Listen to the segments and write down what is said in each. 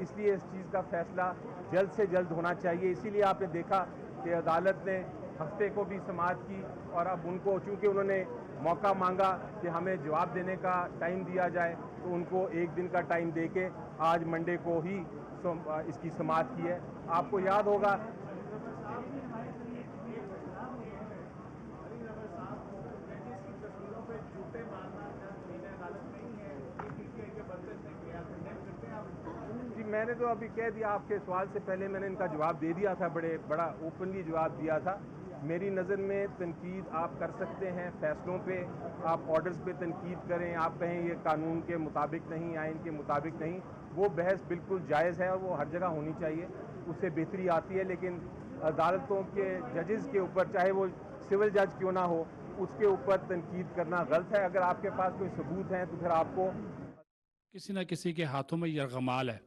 اس لیے اس چیز کا فیصلہ جلد سے جلد ہونا چاہیے. اسی لیے آپ نے دیکھا کہ عدالت نے ہفتے کو بھی سماعت کی اور اب ان کو چونکہ انہوں نے موقع مانگا کہ ہمیں جواب دینے کا ٹائم دیا جائے تو ان کو ایک دن کا ٹائم دے کے آج منڈے کو ہی اس کی سماعت کی ہے. آپ کو یاد ہوگا جی میں نے تو ابھی کہہ دیا, آپ کے سوال سے پہلے میں نے ان کا جواب دے دیا تھا, بڑا اوپنلی جواب دیا تھا. میری نظر میں تنقید آپ کر سکتے ہیں فیصلوں پہ, آپ آرڈرز پہ تنقید کریں, آپ کہیں یہ قانون کے مطابق نہیں, آئین کے مطابق نہیں, وہ بحث بالکل جائز ہے اور وہ ہر جگہ ہونی چاہیے, اس سے بہتری آتی ہے. لیکن عدالتوں کے ججز کے اوپر, چاہے وہ سول جج کیوں نہ ہو, اس کے اوپر تنقید کرنا غلط ہے. اگر آپ کے پاس کوئی ثبوت ہیں تو پھر آپ کو کسی نہ کسی کے ہاتھوں میں یرغمال ہے,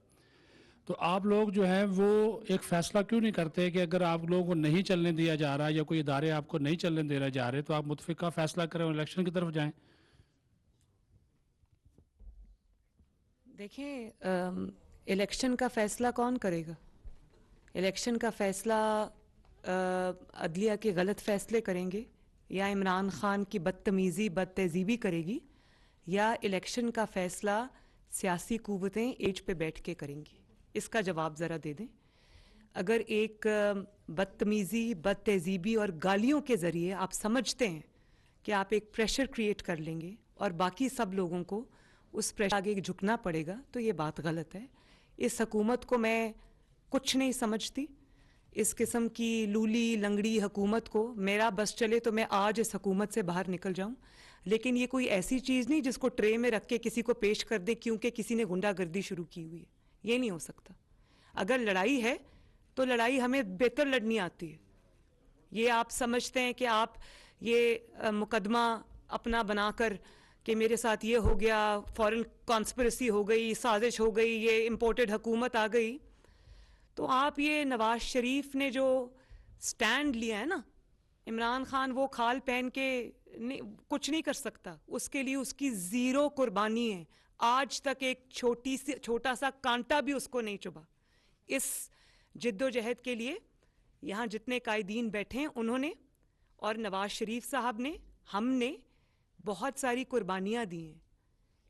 تو آپ لوگ جو ہیں وہ ایک فیصلہ کیوں نہیں کرتے کہ اگر آپ لوگوں کو نہیں چلنے دیا جا رہا یا کوئی ادارے آپ کو نہیں چلنے دینا جا رہے تو آپ متفقہ فیصلہ کریں اور الیکشن کی طرف جائیں. دیکھیں, الیکشن کا فیصلہ کون کرے گا؟ الیکشن کا فیصلہ عدلیہ کے غلط فیصلے کریں گے, یا عمران خان کی بدتمیزی بد تہذیبی کرے گی, یا الیکشن کا فیصلہ سیاسی قوتیں ایج پہ بیٹھ کے کریں گی؟ اس کا جواب ذرا دے دیں. اگر ایک بدتمیزی, بد تہذیبی اور گالیوں کے ذریعے آپ سمجھتے ہیں کہ آپ ایک پریشر کریٹ کر لیں گے اور باقی سب لوگوں کو اس پریشر آگے جھکنا پڑے گا, تو یہ بات غلط ہے. اس حکومت کو میں کچھ نہیں سمجھتی. اس قسم کی لولی لنگڑی حکومت کو میرا بس چلے تو میں آج اس حکومت سے باہر نکل جاؤں, لیکن یہ کوئی ایسی چیز نہیں جس کو ٹرے میں رکھ کے کسی کو پیش کر دے کیونکہ کسی نے غنڈہ گردی شروع کی ہوئی ہے. یہ نہیں ہو سکتا. اگر لڑائی ہے تو لڑائی ہمیں بہتر لڑنی آتی ہے. یہ آپ سمجھتے ہیں کہ آپ یہ مقدمہ اپنا بنا کر کہ میرے ساتھ یہ ہو گیا, فورن کانسپریسی ہو گئی, سازش ہو گئی, یہ امپورٹڈ حکومت آ گئی, تو آپ یہ نواز شریف نے جو سٹینڈ لیا ہے نا, عمران خان وہ کھال پہن کے کچھ نہیں کر سکتا. اس کے لیے اس کی زیرو قربانی ہے. آج تک ایک چھوٹا سا کانٹا بھی اس کو نہیں چبھا. اس جد و جہد کے لیے یہاں جتنے قائدین بیٹھے ہیں انہوں نے اور نواز شریف صاحب نے, ہم نے بہت ساری قربانیاں دی ہیں.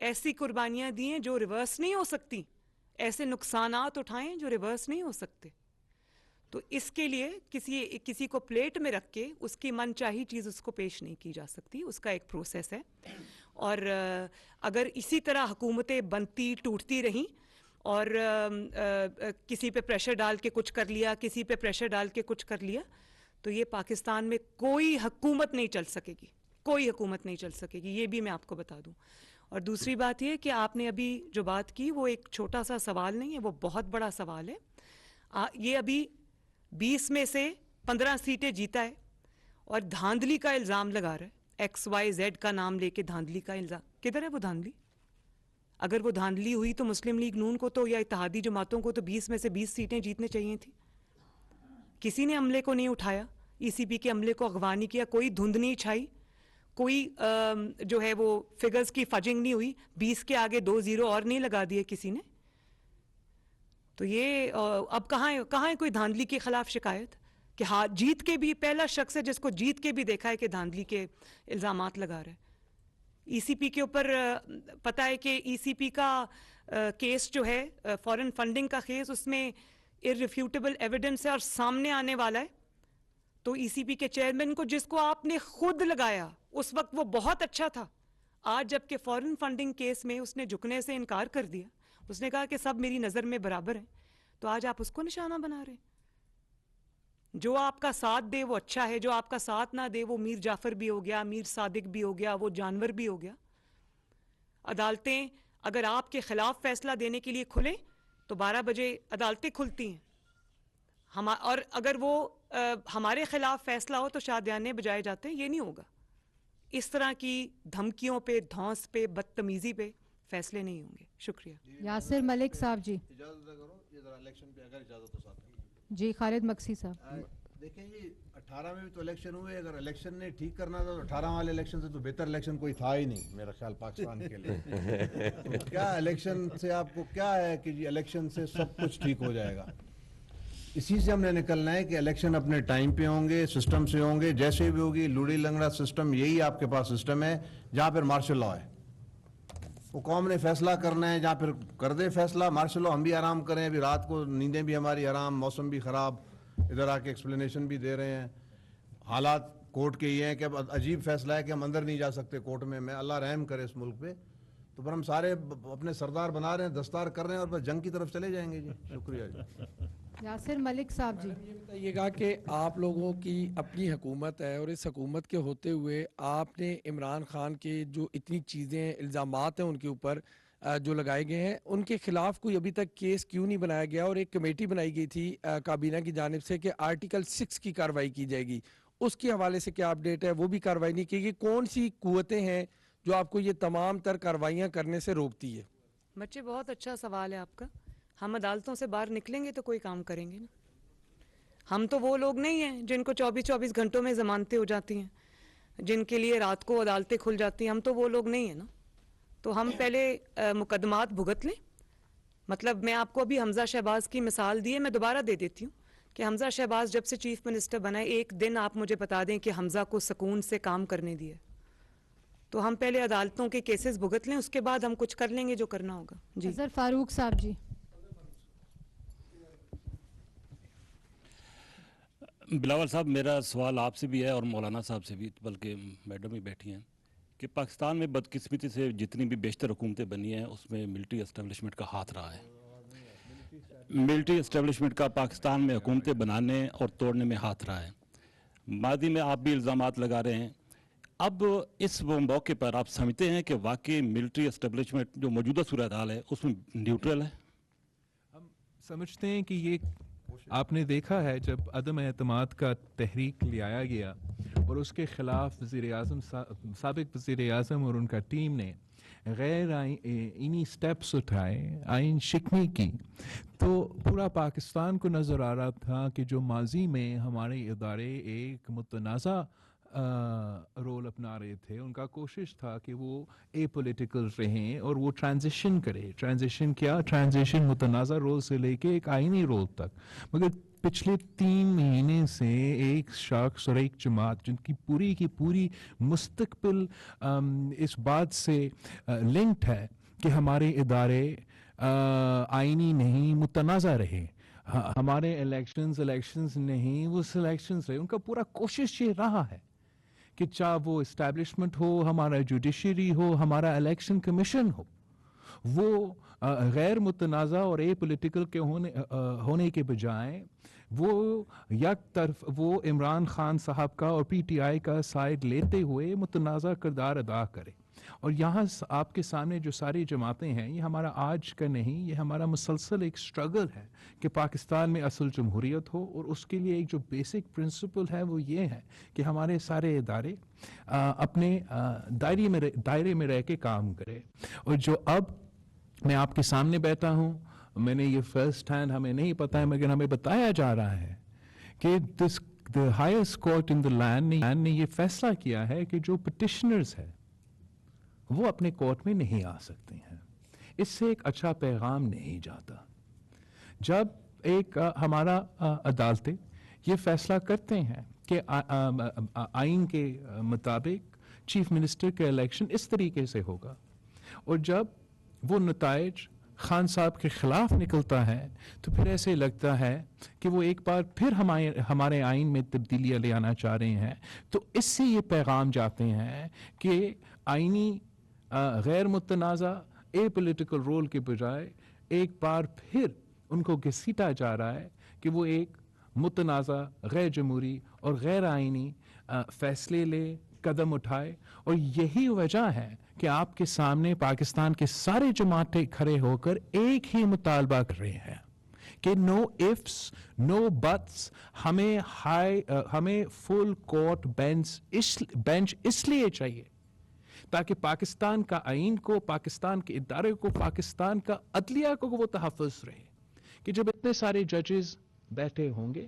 ایسی قربانیاں دی ہیں جو ریورس نہیں ہو سکتی, ایسے نقصانات اٹھائیں جو ریورس نہیں ہو سکتے. تو اس کے لیے کسی کو پلیٹ میں رکھ کے اس کی من چاہی چیز اس کو پیش نہیں کی جا سکتی. اس کا ایک پروسیس ہے. اور اگر اسی طرح حکومتیں بنتی ٹوٹتی رہیں اور کسی پہ پریشر ڈال کے کچھ کر لیا, کسی پہ پریشر ڈال کے کچھ کر لیا, تو یہ پاکستان میں کوئی حکومت نہیں چل سکے گی, کوئی حکومت نہیں چل سکے گی. یہ بھی میں آپ کو بتا دوں. اور دوسری بات یہ کہ آپ نے ابھی جو بات کی وہ ایک چھوٹا سا سوال نہیں ہے, وہ بہت بڑا سوال ہے. یہ ابھی 20 میں سے 15 سیٹیں جیتا ہے اور دھاندلی کا الزام لگا رہا ہے. XYZ کا نام لے کے دھاندلی کا الزام. کدھر ہے وہ دھاندلی؟ اگر وہ دھاندلی ہوئی تو مسلم لیگ نون کو تو یا اتحادی جماعتوں کو تو 20 میں سے 20 سیٹیں جیتنے چاہیے تھیں. کسی نے عملے کو نہیں اٹھایا, ECP کے عملے کو اغوا نہیں کیا, کوئی دھند نہیں چھائی, کوئی جو ہے وہ فگرز کی فجنگ نہیں ہوئی, 20 کے آگے 2 0 اور نہیں لگا دیے کسی نے. تو یہ اب کہاں ہے کوئی دھاندلی کے خلاف شکایت کہ ہاں جیت کے بھی پہلا شخص ہے جس کو جیت کے بھی دیکھا ہے کہ دھاندلی کے الزامات لگا رہا ہے. ECP کے اوپر پتہ ہے کہ ECP کا کیس جو ہے فورن فنڈنگ کا کیس, اس میں irrefutable ایویڈنس ہے اور سامنے آنے والا ہے. تو ECP کے چیئرمین کو, جس کو آپ نے خود لگایا, اس وقت وہ بہت اچھا تھا. آج جب کہ فورن فنڈنگ کیس میں اس نے جھکنے سے انکار کر دیا, اس نے کہا کہ سب میری نظر میں برابر ہیں, تو آج آپ اس کو نشانہ بنا رہے ہیں. جو آپ کا ساتھ دے وہ اچھا ہے, جو آپ کا ساتھ نہ دے وہ میر جعفر بھی ہو گیا, میر صادق بھی ہو گیا, وہ جانور بھی ہو گیا. عدالتیں اگر آپ کے خلاف فیصلہ دینے کے لیے کھلیں تو 12 بجے عدالتیں کھلتی ہیں, اور اگر وہ ہمارے خلاف فیصلہ ہو تو شادیانے بجائے جاتے ہیں. یہ نہیں ہوگا. اس طرح کی دھمکیوں پہ, دھونس پہ, بدتمیزی پہ فیصلے نہیں ہوں گے. شکریہ. یاسر ملک صاحب جی. جی خالد مکسی صاحب. دیکھیں جی 18 میں بھی تو الیکشن ہوئے, اگر الیکشن نے ٹھیک کرنا تھا تو 18 والے الیکشن سے تو بہتر الیکشن کوئی تھا ہی نہیں میرا خیال پاکستان کے لیے. تو کیا الیکشن سے آپ کو کیا ہے کہ جی الیکشن سے سب کچھ ٹھیک ہو جائے گا؟ اسی سے ہم نے نکلنا ہے کہ الیکشن اپنے ٹائم پہ ہوں گے, سسٹم سے ہوں گے, جیسے بھی ہوگی. لوڑی لنگڑا سسٹم یہی آپ کے پاس سسٹم ہے جہاں پھر مارشل لا ہے. وہ قوم نے فیصلہ کرنا ہے, جہاں پھر کر دے فیصلہ مارشل لا, ہم بھی آرام کریں. ابھی رات کو نیندیں بھی ہماری آرام, موسم بھی خراب, ادھر آ کے ایکسپلینیشن بھی دے رہے ہیں. حالات کورٹ کے یہ ہیں کہ اب عجیب فیصلہ ہے کہ ہم اندر نہیں جا سکتے کورٹ میں. میں اللہ رحم کرے اس ملک پہ. تو پر ہم سارے اپنے سردار بنا رہے ہیں, دستار کر رہے ہیں, اور بس جنگ کی طرف چلے جائیں گے. جی شکریہ. جی یاسر ملک صاحب. جی یہ بتائیے گا کہ آپ لوگوں کی اپنی حکومت ہے, اور اس حکومت کے ہوتے ہوئے آپ نے عمران خان کے جو اتنی چیزیں الزامات ہیں ان کے اوپر جو لگائے گئے ہیں, ان کے خلاف کوئی ابھی تک کیس کیوں نہیں بنایا گیا؟ اور ایک کمیٹی بنائی گئی تھی کابینہ کی جانب سے کہ آرٹیکل 6 کی کارروائی کی جائے گی, اس کے حوالے سے کیا اپڈیٹ ہے؟ وہ بھی کارروائی نہیں کی گئی. کون سی قوتیں ہیں جو آپ کو یہ تمام تر کارروائیاں کرنے سے روکتی ہے؟ بچے بہت اچھا سوال ہے آپ کا. ہم عدالتوں سے باہر نکلیں گے تو کوئی کام کریں گے نا. ہم تو وہ لوگ نہیں ہیں جن کو 24 گھنٹوں میں ضمانتیں ہو جاتی ہیں, جن کے لیے رات کو عدالتیں کھل جاتی ہیں. ہم تو وہ لوگ نہیں ہیں نا. تو ہم پہلے مقدمات بھگت لیں. مطلب میں آپ کو ابھی حمزہ شہباز کی مثال دی ہے, میں دوبارہ دے دیتی ہوں کہ حمزہ شہباز جب سے چیف منسٹر بنا ہے, ایک دن آپ مجھے بتا دیں کہ حمزہ کو سکون سے کام کرنے دیا. تو ہم پہلے عدالتوں کے کیسز بھگت لیں, اس کے بعد ہم کچھ کر لیں گے جو کرنا ہوگا. جی اظہر فاروق صاحب. جی بلاول صاحب, میرا سوال آپ سے بھی ہے اور مولانا صاحب سے بھی, بلکہ میڈم ہی بیٹھی ہیں, کہ پاکستان میں بدقسمتی سے جتنی بھی بیشتر حکومتیں بنی ہیں اس میں ملٹری اسٹیبلشمنٹ کا ہاتھ رہا ہے. ملٹری اسٹیبلشمنٹ کا پاکستان میں حکومتیں بنانے اور توڑنے میں ہاتھ رہا ہے. ماضی میں آپ بھی الزامات لگا رہے ہیں. اب اس موقع پر آپ سمجھتے ہیں کہ واقعی ملٹری اسٹیبلشمنٹ جو موجودہ صورتحال ہے اس میں نیوٹرل ہے؟ ہم سمجھتے ہیں کہ یہ آپ نے دیکھا ہے جب عدم اعتماد کا تحریک لے آیا گیا اور اس کے خلاف وزیر اعظم سابق وزیر اعظم اور ان کا ٹیم نے غیر آئینی سٹیپس اٹھائے, آئین شکنی کی, تو پورا پاکستان کو نظر آ رہا تھا کہ جو ماضی میں ہمارے ادارے ایک متنازع رول اپنا رہے تھے, ان کا کوشش تھا کہ وہ اے پولیٹیکل رہیں اور وہ ٹرانزیشن کرے. ٹرانزیشن کیا؟ ٹرانزیشن متنازع رول سے لے کے ایک آئینی رول تک. مگر پچھلے 3 مہینے سے ایک شخص اور ایک جماعت جن کی پوری مستقبل اس بات سے لنکڈ ہے کہ ہمارے ادارے آئینی نہیں متنازع رہے, ہمارے الیکشنز نہیں وہ سلیکشنز رہے. ان کا پورا کوشش یہ رہا ہے کہ چاہے وہ اسٹیبلشمنٹ ہو, ہمارا جوڈیشری ہو, ہمارا الیکشن کمیشن ہو, وہ غیر متنازع اور اے پولیٹیکل کے ہونے کے بجائے وہ یک طرف وہ عمران خان صاحب کا اور پی ٹی آئی کا سائڈ لیتے ہوئے متنازع کردار ادا کرے. اور یہاں آپ کے سامنے جو ساری جماعتیں ہیں, یہ ہمارا آج کا نہیں, یہ ہمارا مسلسل ایک سٹرگل ہے کہ پاکستان میں اصل جمہوریت ہو. اور اس کے لیے ایک جو بیسک پرنسپل ہے وہ یہ ہے کہ ہمارے سارے ادارے اپنے دائرے میں رہ کے کام کرے. اور جو اب میں آپ کے سامنے بیٹھا ہوں, میں نے یہ فرسٹ ہینڈ ہمیں نہیں پتہ ہے مگر ہمیں بتایا جا رہا ہے کہ the highest court in the land نے یہ فیصلہ کیا ہے کہ جو پٹیشنرز ہیں وہ اپنے کورٹ میں نہیں آ سکتے ہیں. اس سے ایک اچھا پیغام نہیں جاتا. جب ایک ہمارا عدالتیں یہ فیصلہ کرتے ہیں کہ آئین کے مطابق چیف منسٹر کا الیکشن اس طریقے سے ہوگا, اور جب وہ نتائج خان صاحب کے خلاف نکلتا ہے تو پھر ایسے لگتا ہے کہ وہ ایک بار پھر ہمارے آئین میں تبدیلیاں لے آنا چاہ رہے ہیں. تو اس سے یہ پیغام جاتے ہیں کہ آئینی غیر متنازع اے پولیٹیکل رول کے بجائے ایک بار پھر ان کو گھسیٹا جا رہا ہے کہ وہ ایک متنازع غیر جمہوری اور غیر آئینی فیصلے لے, قدم اٹھائے. اور یہی وجہ ہے کہ آپ کے سامنے پاکستان کے سارے جماعتیں کھڑے ہو کر ایک ہی مطالبہ کر رہے ہیں کہ نو ifs نو بٹس, ہمیں فل کورٹ بینچ اس لیے چاہیے تاکہ پاکستان کا آئین کو, پاکستان کے ادارے کو, پاکستان کا عدلیہ کو وہ تحفظ رہے. کہ جب اتنے سارے ججز بیٹھے ہوں گے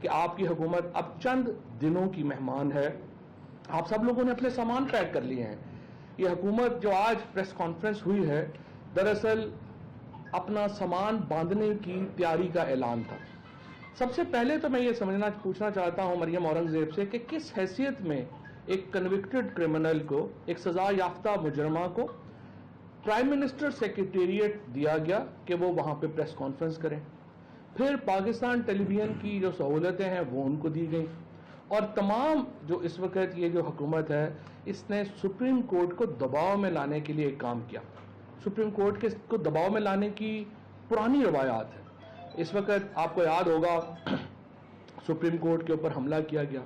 کہ آپ کی حکومت اب چند دنوں کی مہمان ہے. آپ سب لوگوں نے اپنے سامان پیک کر لیے ہیں. یہ حکومت جو آج پریس کانفرنس ہوئی ہے دراصل اپنا سامان باندھنے کی تیاری کا اعلان تھا. سب سے پہلے تو میں یہ پوچھنا چاہتا ہوں مریم اورنگزیب سے کہ کس حیثیت میں ایک کنوکٹڈ کرمنل کو, ایک سزا یافتہ مجرمہ کو پرائم منسٹر سیکریٹریٹ دیا گیا کہ وہ وہاں پہ پریس کانفرنس کریں. پھر پاکستان ٹیلی ویژن کی جو سہولتیں ہیں وہ ان کو دی گئیں, اور تمام جو اس وقت یہ جو حکومت ہے اس نے سپریم کورٹ کو دباؤ میں لانے کے لیے ایک کام کیا. سپریم کورٹ کو دباؤ میں لانے کی پرانی روایات ہے. اس وقت آپ کو یاد ہوگا سپریم کورٹ کے اوپر حملہ کیا گیا.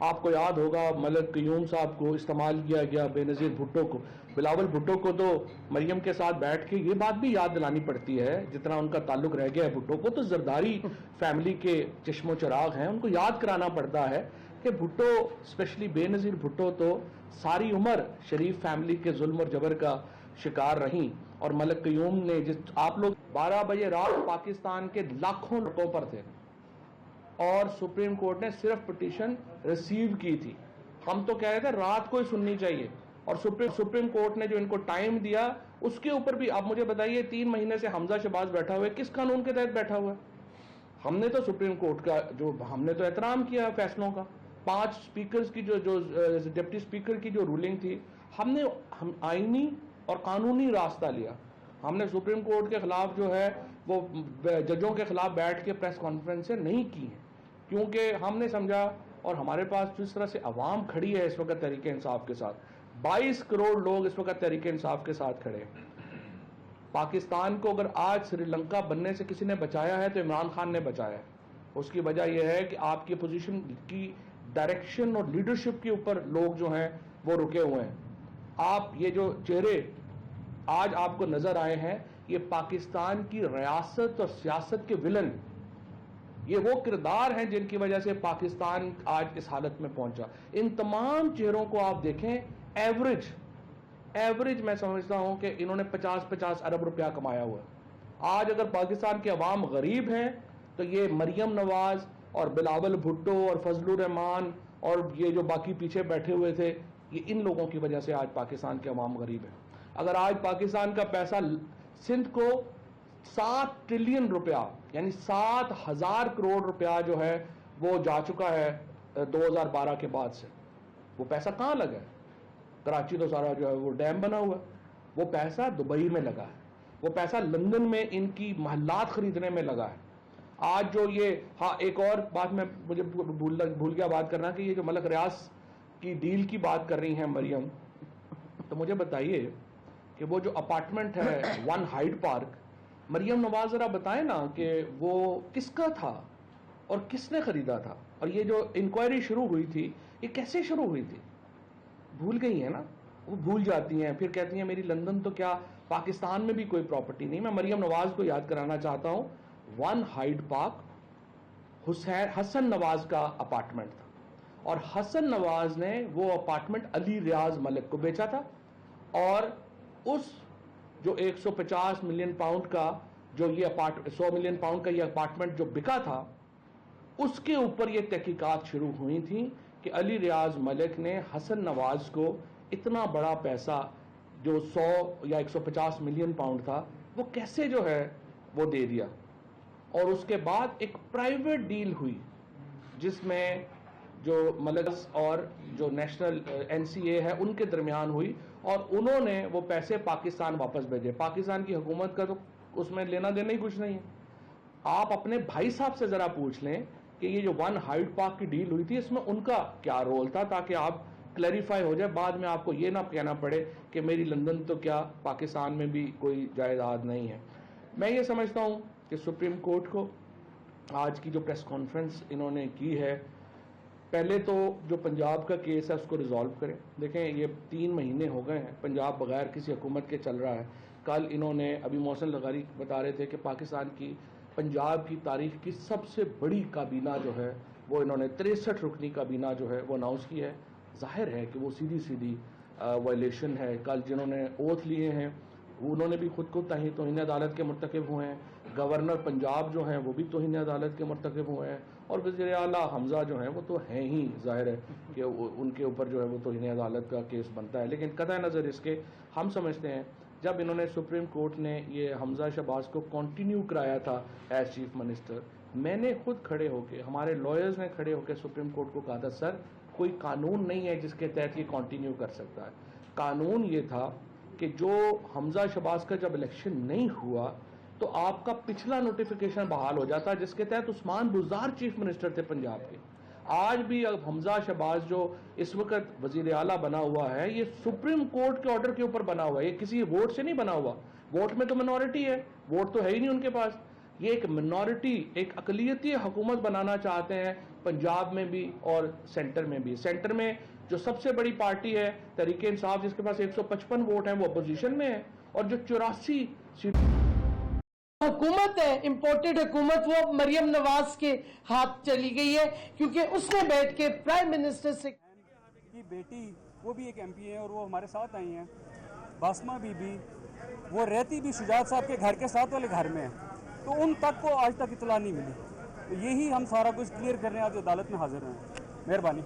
آپ کو یاد ہوگا ملک قیوم صاحب کو استعمال کیا گیا, بے نظیر بھٹو کو. بلاول بھٹو کو تو مریم کے ساتھ بیٹھ کے یہ بات بھی یاد دلانی پڑتی ہے, جتنا ان کا تعلق رہ گیا ہے بھٹو کو, تو زرداری فیملی کے چشم و چراغ ہیں, ان کو یاد کرانا پڑتا ہے کہ بھٹو, اسپیشلی بے نظیر بھٹو, تو ساری عمر شریف فیملی کے ظلم اور جبر کا شکار رہیں. اور ملک قیوم نے آپ لوگ 12 بجے رات پاکستان کے لاکھوں لوگوں پر تھے اور سپریم کورٹ نے صرف پٹیشن ریسیو کی تھی. ہم تو کہہ رہے تھے رات کو ہی سننی چاہیے, اور سپریم کورٹ نے جو ان کو ٹائم دیا اس کے اوپر بھی آپ مجھے بتائیے 3 مہینے سے حمزہ شہباز بیٹھا ہوا ہے, کس قانون کے تحت بیٹھا ہوا ہے؟ ہم نے تو سپریم کورٹ کا جو ہم نے تو احترام کیا فیصلوں کا. 5 اسپیکرز کی جو ڈپٹی اسپیکر کی جو رولنگ تھی, ہم نے آئینی اور قانونی راستہ لیا. ہم نے سپریم کورٹ کے خلاف جو ہے وہ ججوں کے خلاف بیٹھ کے پریس کانفرنسیں نہیں کی ہیں, کیونکہ ہم نے سمجھا, اور ہمارے پاس جس طرح سے عوام کھڑی ہے اس وقت تحریک انصاف کے ساتھ, 22 کروڑ لوگ اس وقت تحریک انصاف کے ساتھ کھڑے ہیں. پاکستان کو اگر آج سری لنکا بننے سے کسی نے بچایا ہے تو عمران خان نے بچایا ہے. اس کی وجہ یہ ہے کہ آپ کی پوزیشن کی ڈائریکشن اور لیڈرشپ کے اوپر لوگ جو ہیں وہ رکے ہوئے ہیں. آپ یہ جو چہرے آج آپ کو نظر آئے ہیں یہ پاکستان کی ریاست اور سیاست کے ولن, یہ وہ کردار ہیں جن کی وجہ سے پاکستان آج اس حالت میں پہنچا. ان تمام چہروں کو آپ دیکھیں, ایوریج میں سمجھتا ہوں کہ انہوں نے 50 ارب روپیہ کمایا ہوا ہے. آج اگر پاکستان کے عوام غریب ہیں تو یہ مریم نواز اور بلاول بھٹو اور فضل الرحمان اور یہ جو باقی پیچھے بیٹھے ہوئے تھے, یہ ان لوگوں کی وجہ سے آج پاکستان کے عوام غریب ہیں. اگر آج پاکستان کا پیسہ سندھ کو 7 ٹریلین روپیہ یعنی 7,000 کروڑ روپیہ جو ہے وہ جا چکا ہے 2012 کے بعد سے, وہ پیسہ کہاں لگا ہے؟ کراچی تو سارا جو ہے وہ ڈیم بنا ہوا ہے, وہ پیسہ دبئی میں لگا ہے, وہ پیسہ لندن میں ان کی محلات خریدنے میں لگا ہے. آج جو یہ, ہاں ایک اور بات میں مجھے بھول گیا بات کرنا, کہ یہ جو ملک ریاض کی ڈیل کی بات کر رہی ہیں مریم, تو مجھے بتائیے کہ وہ جو اپارٹمنٹ ہے 1 ہائیڈ پارک, مریم نواز ذرا بتائیں نا کہ وہ کس کا تھا اور کس نے خریدا تھا, اور یہ جو انکوائری شروع ہوئی تھی یہ کیسے شروع ہوئی تھی؟ بھول گئی ہیں نا, وہ بھول جاتی ہیں, پھر کہتی ہیں میری لندن تو کیا پاکستان میں بھی کوئی پراپرٹی نہیں. میں مریم نواز کو یاد کرانا چاہتا ہوں 1 ہائیڈ پارک حسن نواز کا اپارٹمنٹ تھا, اور حسن نواز نے وہ اپارٹمنٹ علی ریاض ملک کو بیچا تھا, اور اس جو 150 ملین پاؤنڈ کا جو یہ 100 ملین پاؤنڈ کا یہ اپارٹمنٹ جو بکا تھا, اس کے اوپر یہ تحقیقات شروع ہوئی تھیں کہ علی ریاض ملک نے حسن نواز کو اتنا بڑا پیسہ جو 100 یا 150 ملین پاؤنڈ تھا وہ کیسے جو ہے وہ دے دیا. اور اس کے بعد ایک پرائیویٹ ڈیل ہوئی جس میں جو ملکس اور جو نیشنل NCA ہے ان کے درمیان ہوئی, اور انہوں نے وہ پیسے پاکستان واپس بھیجے. پاکستان کی حکومت کا تو اس میں لینا دینا ہی کچھ نہیں ہے. آپ اپنے بھائی صاحب سے ذرا پوچھ لیں کہ یہ جو 1 ہائیڈ پارک کی ڈیل ہوئی تھی اس میں ان کا کیا رول تھا, تاکہ آپ کلیریفائی ہو جائے, بعد میں آپ کو یہ نہ کہنا پڑے کہ میری لندن تو کیا پاکستان میں بھی کوئی جائیداد نہیں ہے. میں یہ سمجھتا ہوں کہ سپریم کورٹ کو آج کی جو پریس کانفرنس انہوں نے کی ہے, پہلے تو جو پنجاب کا کیس ہے اس کو ریزالو کریں. دیکھیں یہ 3 مہینے ہو گئے ہیں پنجاب بغیر کسی حکومت کے چل رہا ہے. کل انہوں نے ابھی محسن لغاری بتا رہے تھے کہ پاکستان کی پنجاب کی تاریخ کی سب سے بڑی کابینہ جو ہے وہ انہوں نے 63 رکنی کابینہ جو ہے وہ اناؤنس کی ہے. ظاہر ہے کہ وہ سیدھی وائلیشن ہے. کل جنہوں نے اوتھ لیے ہیں انہوں نے بھی خود کو توہین عدالت کے مرتکب ہوئے ہیں. گورنر پنجاب جو ہیں وہ بھی توہین عدالت کے مرتکب ہوئے ہیں, اور وزیر اعلیٰ حمزہ جو ہیں وہ تو ہیں ہی، ظاہر ہے کہ ان کے اوپر جو ہے وہ توہین عدالت کا کیس بنتا ہے، لیکن قطع نظر اس کے ہم سمجھتے ہیں جب انہوں نے سپریم کورٹ نے یہ حمزہ شہباز کو کنٹینیو کرایا تھا ایز چیف منسٹر، میں نے خود کھڑے ہو کے، ہمارے لائرز نے کھڑے ہو کے سپریم کورٹ کو کہا تھا سر کوئی قانون نہیں ہے جس کے تحت یہ کنٹینیو کر سکتا ہے. قانون یہ تھا کہ جو حمزہ شہباز کا جب الیکشن نہیں ہوا تو آپ کا پچھلا نوٹیفیکیشن بحال ہو جاتا جس کے تحت عثمان بزدار چیف منسٹر تھے پنجاب کے. آج بھی اب حمزہ شہباز جو اس وقت وزیر اعلیٰ بنا ہوا ہے یہ سپریم کورٹ کے آرڈر کے اوپر بنا ہوا ہے، یہ کسی ووٹ سے نہیں بنا ہوا. ووٹ میں تو منورٹی ہے، ووٹ تو ہے ہی نہیں ان کے پاس. یہ ایک منورٹی، ایک اقلیتی حکومت بنانا چاہتے ہیں پنجاب میں بھی اور سینٹر میں بھی. سینٹر میں جو سب سے بڑی پارٹی ہے تحریک انصاف جس کے پاس 155 ووٹ ہیں وہ اپوزیشن میں ہے، اور جو 84 حکومت ہے امپورٹڈ حکومت وہ مریم نواز کے ہاتھ چلی گئی ہے، کیونکہ اس نے بیٹھ کے پرائم منسٹر سے کی بیٹی وہ بھی ایک ایم پی ہے اور وہ ہمارے ساتھ آئی ہیں، باسمہ بی بی، وہ رہتی بھی شجاعت صاحب کے گھر کے ساتھ والے گھر میں ہیں، تو ان تک کو آج تک اطلاع نہیں ملی. تو یہی ہم سارا کچھ کلیئر کرنے آج عدالت میں حاضر ہیں. مہربانی.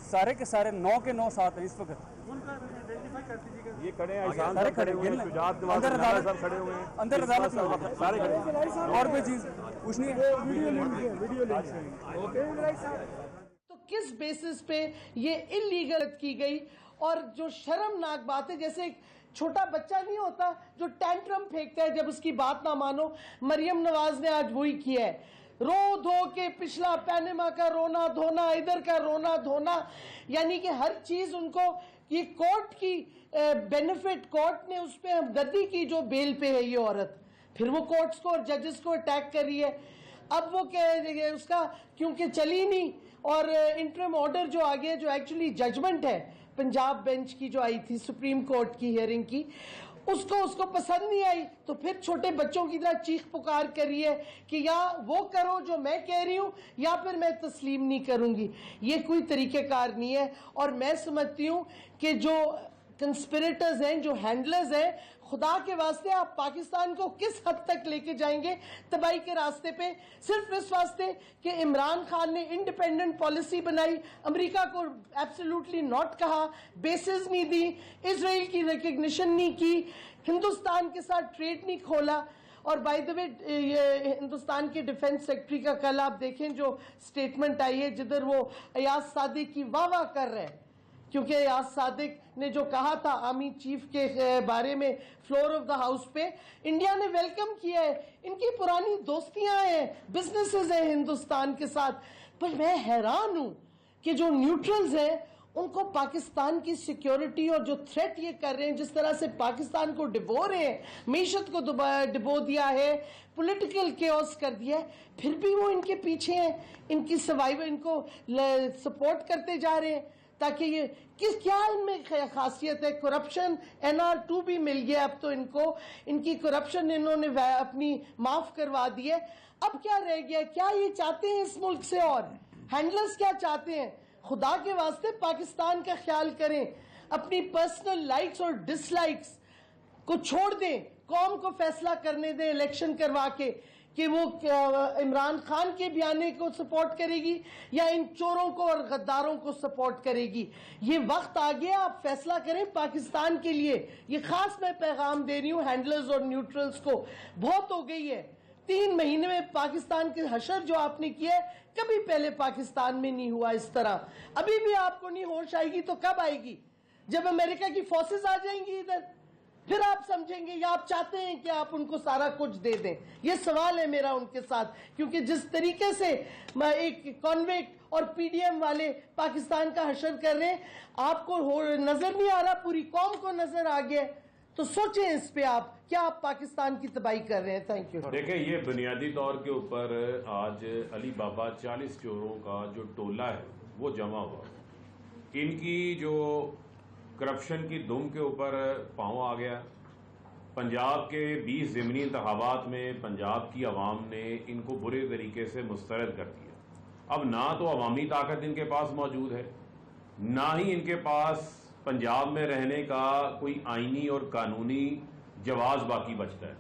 سارے کے سارے 9 کے 9 ساتھ ہیں اس وقت. یہ کھڑے ہیں سارے کھڑے ہوئے ہیں، اندر عدالت میں سارے کھڑے ہیں. اور کوئی چیز پوچھنی ہے؟ تو کس بیسس پہ یہ انلیگل کی گئی؟ اور جو شرمناک بات ہے، جیسے ایک چھوٹا بچہ نہیں ہوتا جو ٹینٹرم پھینکتا ہے جب اس کی بات نہ مانو، مریم نواز نے آج وہی کیا ہے. رو دھو کے پچھلا پینما کا رونا دھونا، ادھر کا رونا دھونا، یعنی کہ ہر چیز ان کو یہ کورٹ کی بینیفٹ، کورٹ نے اس پہ ہمدردی کی جو بیل پہ ہے یہ عورت، پھر وہ کورٹس کو اور ججز کو اٹیک کر رہی ہے. اب وہ اس کا کیونکہ چلی نہیں، اور انٹرم آرڈر جو آگے جو ایکچولی ججمنٹ ہے پنجاب بینچ کی جو آئی تھی سپریم کورٹ کی ہیئرنگ کی، اس کو پسند نہیں آئی، تو پھر چھوٹے بچوں کی طرح چیخ پکار کر رہی ہے کہ یا وہ کرو جو میں کہہ رہی ہوں یا پھر میں تسلیم نہیں کروں گی. یہ کوئی طریقہ کار نہیں ہے. اور میں سمجھتی ہوں کہ جو کنسپریٹرز ہیں، جو ہینڈلرز ہیں، خدا کے واسطے آپ پاکستان کو کس حد تک لے کے جائیں گے تباہی کے راستے پہ، صرف اس واسطے کہ عمران خان نے انڈیپینڈنٹ پالیسی بنائی، امریکہ کو ایبسولوٹلی ناٹ کہا، بیسز نہیں دی، اسرائیل کی ریکگنیشن نہیں کی، ہندوستان کے ساتھ ٹریڈ نہیں کھولا. اور بائی دا وے ہندوستان کے ڈیفنس سیکرٹری کا کل آپ دیکھیں جو سٹیٹمنٹ آئی ہے جدھر وہ ایاز صادق کی واہ واہ کر رہے ہیں، کیونکہ ایاز صادق نے جو کہا تھا آرمی چیف کے بارے میں فلور آف دا ہاؤس پہ، انڈیا نے ویلکم کیا ہے. ان کی پرانی دوستیاں ہیں، بزنسز ہیں ہندوستان کے ساتھ. پر میں حیران ہوں کہ جو نیوٹرلز ہیں ان کو پاکستان کی سیکیورٹی اور جو تھریٹ یہ کر رہے ہیں، جس طرح سے پاکستان کو ڈبو رہے ہیں، معیشت کو ڈبو دیا ہے، پولیٹیکل کیوس کر دیا ہے، پھر بھی وہ ان کے پیچھے ہیں، ان کی سروائیول، ان کو سپورٹ کرتے جا رہے ہیں. تاکہ یہ کیا ان میں خاصیت ہے؟ کرپشن NR2 بھی مل گیا اب تو ان کو، ان کی کرپشن انہوں نے اپنی معاف کروا دی ہے. اب کیا رہ گیا؟ کیا یہ چاہتے ہیں اس ملک سے؟ اور ہینڈلرز کیا چاہتے ہیں؟ خدا کے واسطے پاکستان کا خیال کریں، اپنی پرسنل لائکس اور ڈس لائکس کو چھوڑ دیں، قوم کو فیصلہ کرنے دیں الیکشن کروا کے کہ وہ عمران خان کے بیانے کو سپورٹ کرے گی یا ان چوروں کو اور غداروں کو سپورٹ کرے گی. یہ وقت آ گیا، آپ فیصلہ کریں پاکستان کے لیے. یہ خاص میں پیغام دے رہی ہوں ہینڈلرز اور نیوٹرلز کو، بہت ہو گئی ہے. 3 مہینے میں پاکستان کے حشر جو آپ نے کیا ہے کبھی پہلے پاکستان میں نہیں ہوا اس طرح. ابھی بھی آپ کو نہیں ہوش آئے گی تو کب آئے گی؟ جب امریکہ کی فورسز آ جائیں گی ادھر، پھر آپ سمجھیں گے. یا آپ چاہتے ہیں کہ آپ ان کو سارا کچھ دے دیں؟ یہ سوال ہے میرا ان کے ساتھ. کیونکہ جس طریقے سے ایک کانویکٹ اور PDM والے پاکستان کا حشر کر رہے ہیں، آپ کو نظر نہیں آ رہا، پوری قوم کو نظر آ گیا. تو سوچیں اس پہ آپ، کیا آپ پاکستان کی تباہی کر رہے ہیں؟ Thank you. دیکھیں، یہ بنیادی طور کے اوپر آج علی بابا 40 چوروں کا جو ٹولہ ہے وہ جمع ہوا. ان کی جو کرپشن کی دم کے اوپر پاؤں آ گیا. پنجاب کے 20 ضمنی انتخابات میں پنجاب کی عوام نے ان کو برے طریقے سے مسترد کر دیا. اب نہ تو عوامی طاقت ان کے پاس موجود ہے، نہ ہی ان کے پاس پنجاب میں رہنے کا کوئی آئینی اور قانونی جواز باقی بچتا ہے.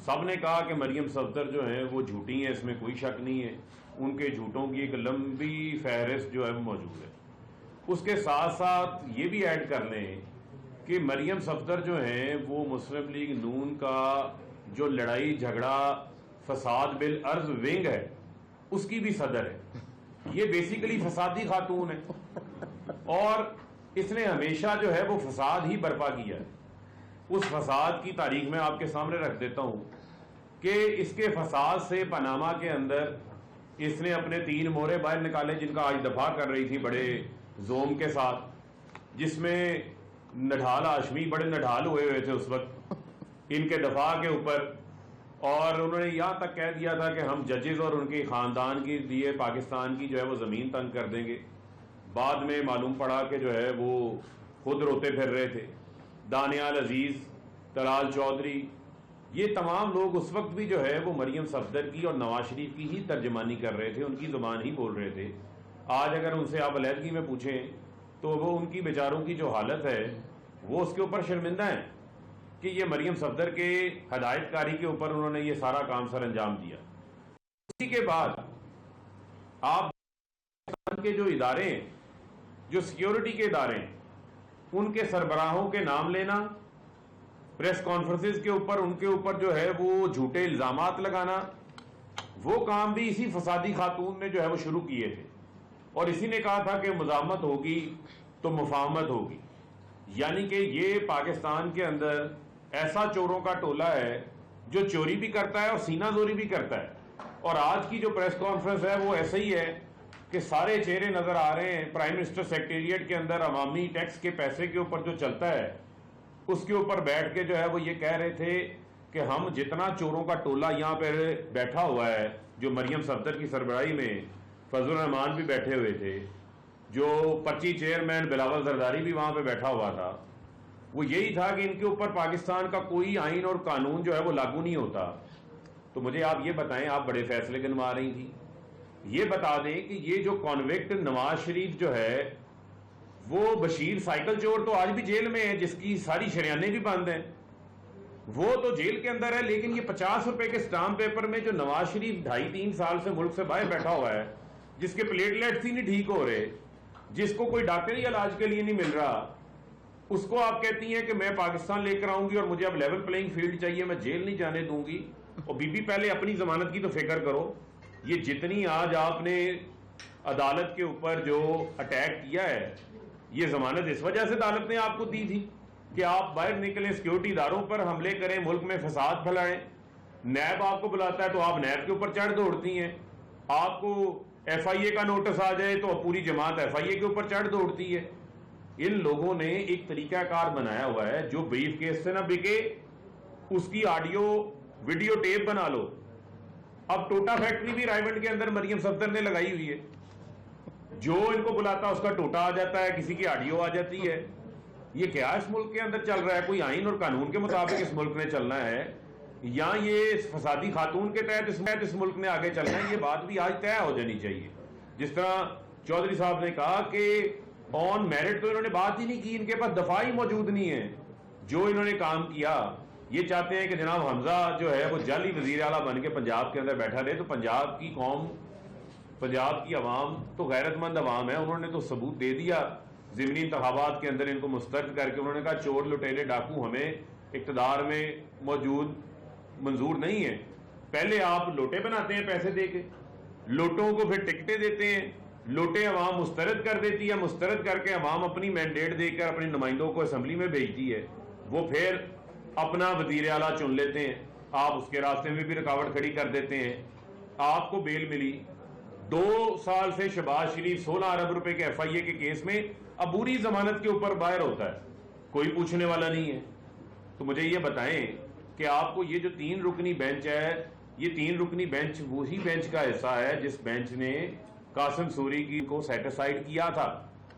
سب نے کہا کہ مریم صفدر جو ہیں وہ جھوٹی ہیں، اس میں کوئی شک نہیں ہے، ان کے جھوٹوں کی ایک لمبی فہرست جو ہے وہ موجود ہے۔ اس کے ساتھ ساتھ یہ بھی ایڈ کر لیں کہ مریم صفدر جو ہیں وہ مسلم لیگ نون کا جو لڑائی جھگڑا فساد بالارض ونگ ہے اس کی بھی صدر ہے۔ یہ بیسیکلی فسادی خاتون ہے اور اس نے ہمیشہ جو ہے وہ فساد ہی برپا کیا ہے۔ اس فساد کی تاریخ میں آپ کے سامنے رکھ دیتا ہوں کہ اس کے فساد سے پاناما کے اندر اس نے اپنے 3 مورے باہر نکالے جن کا آج دفاع کر رہی تھی بڑے زوم کے ساتھ، جس میں نڈھال ہاشمی بڑے نڈھال ہوئے تھے اس وقت ان کے دفاع کے اوپر، اور انہوں نے یہاں تک کہہ دیا تھا کہ ہم ججز اور ان کے خاندان کے لیے پاکستان کی جو ہے وہ زمین تنگ کر دیں گے۔ بعد میں معلوم پڑا کہ جو ہے وہ خود روتے پھر رہے تھے۔ دانیال عزیز، طلال چودھری، یہ تمام لوگ اس وقت بھی جو ہے وہ مریم صفدر کی اور نواز شریف کی ہی ترجمانی کر رہے تھے، ان کی زبان ہی بول رہے تھے۔ آج اگر ان سے آپ علیحدگی میں پوچھیں تو وہ ان کی بیچاروں کی جو حالت ہے وہ اس کے اوپر شرمندہ ہیں کہ یہ مریم صفدر کے ہدایت کاری کے اوپر انہوں نے یہ سارا کام سر انجام دیا۔ اسی کے بعد آپ کے جو ادارے ہیں، جو سیکیورٹی کے ادارے ہیں، ان کے سربراہوں کے نام لینا، پریس کانفرنسز کے اوپر ان کے اوپر جو ہے وہ جھوٹے الزامات لگانا، وہ کام بھی اسی فسادی خاتون نے جو ہے وہ شروع کیے تھے، اور اسی نے کہا تھا کہ مزاحمت ہوگی تو مفاہمت ہوگی۔ یعنی کہ یہ پاکستان کے اندر ایسا چوروں کا ٹولہ ہے جو چوری بھی کرتا ہے اور سینہ زوری بھی کرتا ہے۔ اور آج کی جو پریس کانفرنس ہے وہ ایسے ہی ہے کہ سارے چہرے نظر آ رہے ہیں۔ پرائم منسٹر سیکریٹریٹ کے اندر عوامی ٹیکس کے پیسے کے اوپر جو چلتا ہے اس کے اوپر بیٹھ کے جو ہے وہ یہ کہہ رہے تھے کہ ہم جتنا چوروں کا ٹولہ یہاں پہ بیٹھا ہوا ہے، جو مریم صفدر کی سربراہی میں فضل الرحمان بھی بیٹھے ہوئے تھے، جو پرچی چیئرمین بلاول زرداری بھی وہاں پہ بیٹھا ہوا تھا، وہ یہی تھا کہ ان کے اوپر پاکستان کا کوئی آئین اور قانون جو ہے وہ لاگو نہیں ہوتا۔ تو مجھے آپ یہ بتائیں، آپ بڑے فیصلے گنوا رہی تھی، یہ بتا دیں کہ یہ جو کانوکٹ نواز شریف جو ہے وہ بشیر سائیکل چور تو آج بھی جیل میں ہے، جس کی ساری شریانیں بھی بند ہیں، وہ تو جیل کے اندر ہے، لیکن یہ 50 روپے کے سٹامپ پیپر میں جو نواز شریف 2.5-3 سال سے ملک سے باہر بیٹھا ہوا ہے، جس کے پلیٹلیٹس ہی نہیں ٹھیک ہو رہے، جس کو کوئی ڈاکٹری علاج کے لیے نہیں مل رہا، اس کو آپ کہتی ہیں کہ میں پاکستان لے کر آؤں گی اور مجھے اب لیول پلینگ فیلڈ چاہیے، میں جیل نہیں جانے دوں گی۔ اور بی بی پہلے اپنی ضمانت کی تو فکر کرو۔ یہ جتنی آج آپ نے عدالت کے اوپر جو اٹیک کیا ہے، یہ ضمانت اس وجہ سے عدالت نے آپ کو دی تھی کہ آپ باہر نکلیں، سیکیورٹی اداروں پر حملے کریں، ملک میں فساد پھیلائیں۔ نیب آپ کو بلاتا ہے تو آپ نیب کے اوپر چڑھ دوڑتی ہیں، آپ کو ایف آئی اے کا نوٹس آ جائے تو پوری جماعت ایف آئی اے کے اوپر چڑھ دوڑتی ہے۔ ان لوگوں نے ایک طریقہ کار بنایا ہوا ہے، جو بریف کیس سے نہ بکے اس کی آڈیو ویڈیو ٹیپ بنا لو۔ اب ٹوٹا فیکٹری بھی رائیونڈ کے اندر مریم صفدر نے لگائی ہوئی ہے، جو ان کو بلاتا اس کا ٹوٹا آ جاتا ہے، کسی کی آڈیو آ جاتی ہے۔ یہ کیا اس ملک کے اندر چل رہا ہے؟ کوئی آئین اور قانون کے مطابق اس ملک نے چلنا ہے یا یہ فسادی خاتون کے تحت اس ملک نے آگے چلنا ہے؟ یہ بات بھی آج طے ہو جانی چاہیے۔ جس طرح چودھری صاحب نے کہا کہ آن میرٹ تو انہوں نے بات ہی نہیں کی، ان کے پاس دفاع ہی موجود نہیں ہے۔ جو انہوں نے کام کیا، یہ چاہتے ہیں کہ جناب حمزہ جو ہے وہ جعلی وزیر اعلیٰ بن کے پنجاب کے اندر بیٹھا رہے، تو پنجاب کی قوم، پنجاب کی عوام تو غیرت مند عوام ہے، انہوں نے تو ثبوت دے دیا ضمنی انتخابات کے اندر ان کو مسترد کر کے۔ انہوں نے کہا چور لٹیرے ڈاکو ہمیں اقتدار میں موجود منظور نہیں ہے۔ پہلے آپ لوٹے بناتے ہیں پیسے دے کے، لوٹوں کو پھر ٹکٹیں دیتے ہیں، لوٹے عوام مسترد کر دیتی ہے، مسترد کر کے عوام اپنی مینڈیٹ دے کر اپنے نمائندوں کو اسمبلی میں بھیجتی ہے، وہ پھر اپنا وزیر اعلیٰ چن لیتے ہیں، آپ اس کے راستے میں بھی رکاوٹ کھڑی کر دیتے ہیں۔ آپ کو بیل ملی، 2 سال سے شہباز شریف 16 ارب روپے کے ایف آئی اے کے کیس میں عبوری ضمانت کے اوپر باہر ہوتا ہے، کوئی پوچھنے والا نہیں ہے۔ تو مجھے یہ بتائیں کہ آپ کو یہ جو 3 رکنی بینچ ہے، یہ 3 رکنی بینچ وہی بینچ کا حصہ ہے جس بینچ نے قاسم سوری کی کو سیٹسائیڈ کیا تھا